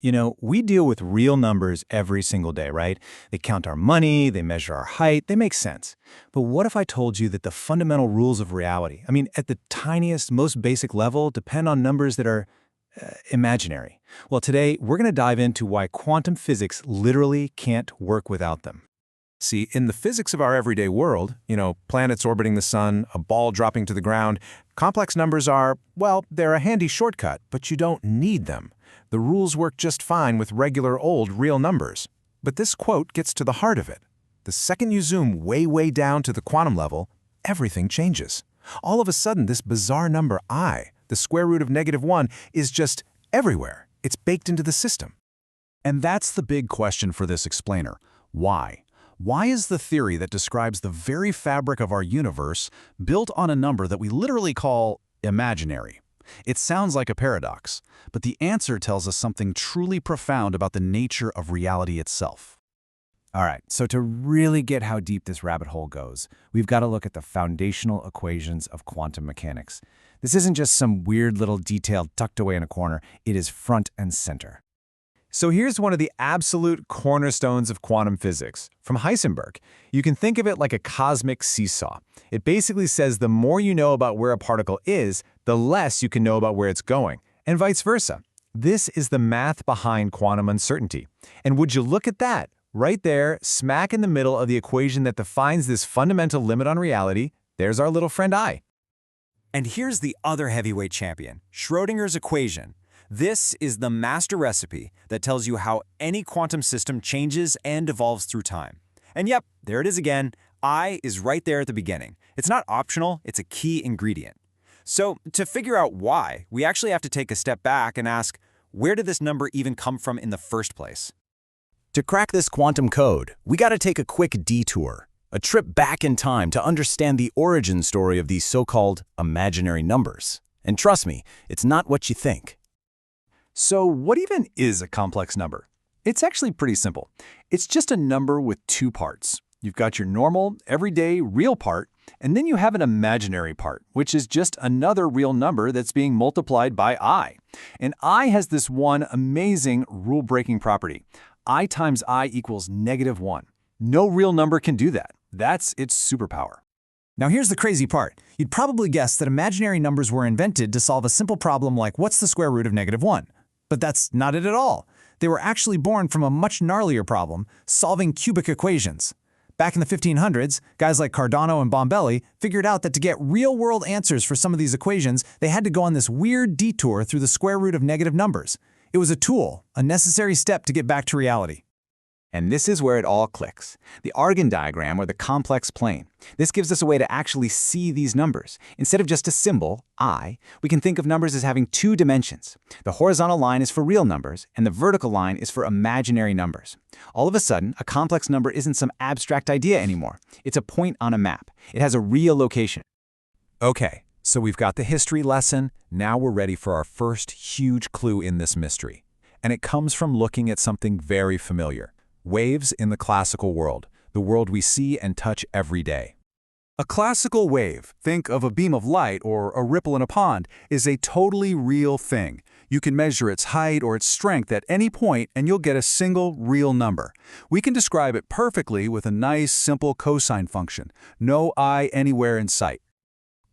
We deal with real numbers every single day, right? They count our money, they measure our height, they make sense. But what if I told you that the fundamental rules of reality, at the tiniest, most basic level, depend on numbers that are imaginary? Well, today we're going to dive into why quantum physics literally can't work without them. See, in the physics of our everyday world, planets orbiting the sun, a ball dropping to the ground, complex numbers are, well, they're a handy shortcut, but you don't need them. The rules work just fine with regular old real numbers. But this quote gets to the heart of it. The second you zoom way, way down to the quantum level, everything changes. All of a sudden, this bizarre number I, the square root of -1, is just everywhere. It's baked into the system. And that's the big question for this explainer. Why? Why is the theory that describes the very fabric of our universe built on a number that we literally call imaginary? It sounds like a paradox, but the answer tells us something truly profound about the nature of reality itself. All right, so to really get how deep this rabbit hole goes, we've got to look at the foundational equations of quantum mechanics. This isn't just some weird little detail tucked away in a corner, it is front and center. So here's one of the absolute cornerstones of quantum physics, from Heisenberg. You can think of it like a cosmic seesaw. It basically says the more you know about where a particle is, the less you can know about where it's going, and vice versa. This is the math behind quantum uncertainty. And would you look at that? Right there, smack in the middle of the equation that defines this fundamental limit on reality, there's our little friend I. And here's the other heavyweight champion, Schrödinger's equation. This is the master recipe that tells you how any quantum system changes and evolves through time. And yep, there it is again. I is right there at the beginning. It's not optional, it's a key ingredient. So to figure out why, we actually have to take a step back and ask, where did this number even come from in the first place? To crack this quantum code, we got to take a quick detour, a trip back in time to understand the origin story of these so-called imaginary numbers. And trust me, it's not what you think. So what even is a complex number? It's actually pretty simple. It's just a number with two parts. You've got your normal, everyday, real part, and then you have an imaginary part, which is just another real number that's being multiplied by I. And I has this one amazing rule-breaking property. I times I equals -1. No real number can do that. That's its superpower. Now here's the crazy part. You'd probably guess that imaginary numbers were invented to solve a simple problem like what's the square root of -1? But that's not it at all. They were actually born from a much gnarlier problem, solving cubic equations. Back in the 1500s, guys like Cardano and Bombelli figured out that to get real-world answers for some of these equations, they had to go on this weird detour through the square root of negative numbers. It was a tool, a necessary step to get back to reality. And this is where it all clicks. The Argand diagram, or the complex plane. This gives us a way to actually see these numbers. Instead of just a symbol, I, we can think of numbers as having two dimensions. The horizontal line is for real numbers, and the vertical line is for imaginary numbers. All of a sudden, a complex number isn't some abstract idea anymore. It's a point on a map. It has a real location. Okay, so we've got the history lesson. Now we're ready for our first huge clue in this mystery. And it comes from looking at something very familiar. Waves in the classical world, the world we see and touch every day. A classical wave, think of a beam of light or a ripple in a pond, is a totally real thing. You can measure its height or its strength at any point and you'll get a single real number. We can describe it perfectly with a nice, simple cosine function. No I anywhere in sight.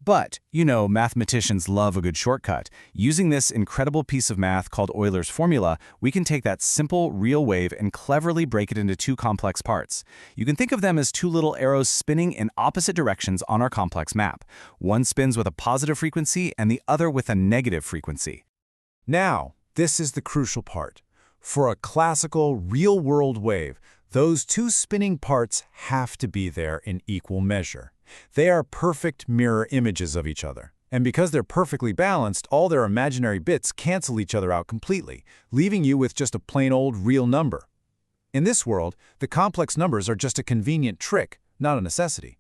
But, mathematicians love a good shortcut. Using this incredible piece of math called Euler's formula, we can take that simple, real wave and cleverly break it into two complex parts. You can think of them as two little arrows spinning in opposite directions on our complex map. One spins with a positive frequency and the other with a negative frequency. Now, this is the crucial part. For a classical, real-world wave, those two spinning parts have to be there in equal measure. They are perfect mirror images of each other. And because they're perfectly balanced, all their imaginary bits cancel each other out completely, leaving you with just a plain old real number. In this world, the complex numbers are just a convenient trick, not a necessity.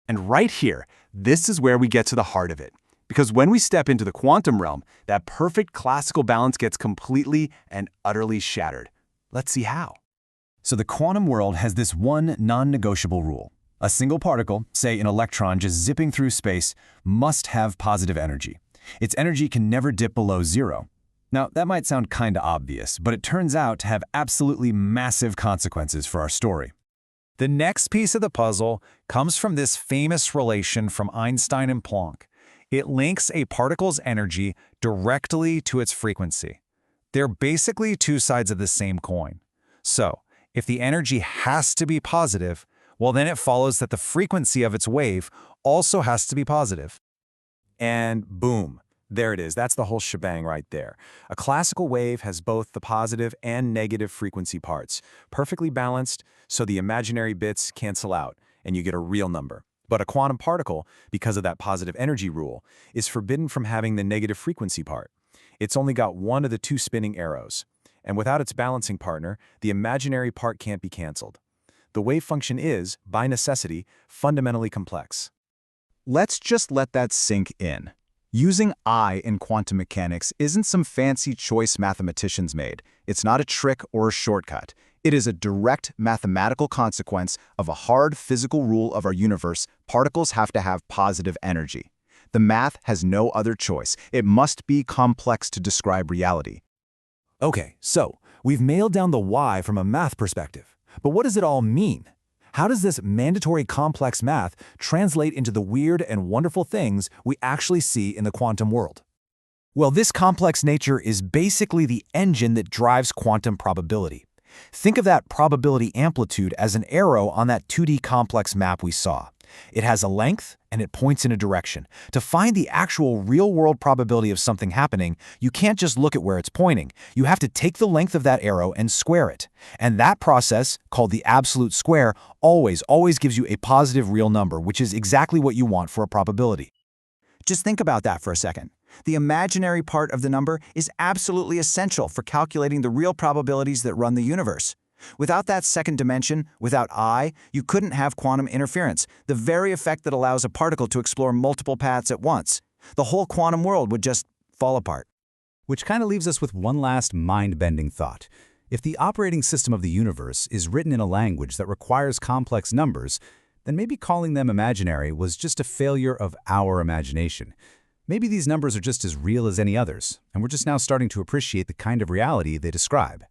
And right here, this is where we get to the heart of it. Because when we step into the quantum realm, that perfect classical balance gets completely and utterly shattered. Let's see how. So the quantum world has this one non-negotiable rule. A single particle, say an electron just zipping through space, must have positive energy. Its energy can never dip below zero. Now, that might sound kinda obvious, but it turns out to have absolutely massive consequences for our story. The next piece of the puzzle comes from this famous relation from Einstein and Planck. It links a particle's energy directly to its frequency. They're basically two sides of the same coin. So, if the energy has to be positive, well then it follows that the frequency of its wave also has to be positive. And boom, there it is. That's the whole shebang right there. A classical wave has both the positive and negative frequency parts, perfectly balanced so the imaginary bits cancel out and you get a real number. But a quantum particle, because of that positive energy rule, is forbidden from having the negative frequency part. It's only got one of the two spinning arrows. And without its balancing partner, the imaginary part can't be canceled. The wave function is, by necessity, fundamentally complex. Let's just let that sink in. Using I in quantum mechanics isn't some fancy choice mathematicians made. It's not a trick or a shortcut. It is a direct mathematical consequence of a hard physical rule of our universe: particles have to have positive energy. The math has no other choice. It must be complex to describe reality. Okay, so we've nailed down the why from a math perspective. But what does it all mean? How does this mandatory complex math translate into the weird and wonderful things we actually see in the quantum world? Well, this complex nature is basically the engine that drives quantum probability. Think of that probability amplitude as an arrow on that 2D complex map we saw. It has a length and it points in a direction. To find the actual real-world probability of something happening, you can't just look at where it's pointing. You have to take the length of that arrow and square it. And that process, called the absolute square, always gives you a positive real number, which is exactly what you want for a probability. Just think about that for a second. The imaginary part of the number is absolutely essential for calculating the real probabilities that run the universe. Without that second dimension, without I, you couldn't have quantum interference, the very effect that allows a particle to explore multiple paths at once. The whole quantum world would just fall apart. Which kind of leaves us with one last mind-bending thought. If the operating system of the universe is written in a language that requires complex numbers, then maybe calling them imaginary was just a failure of our imagination. Maybe these numbers are just as real as any others, and we're just now starting to appreciate the kind of reality they describe.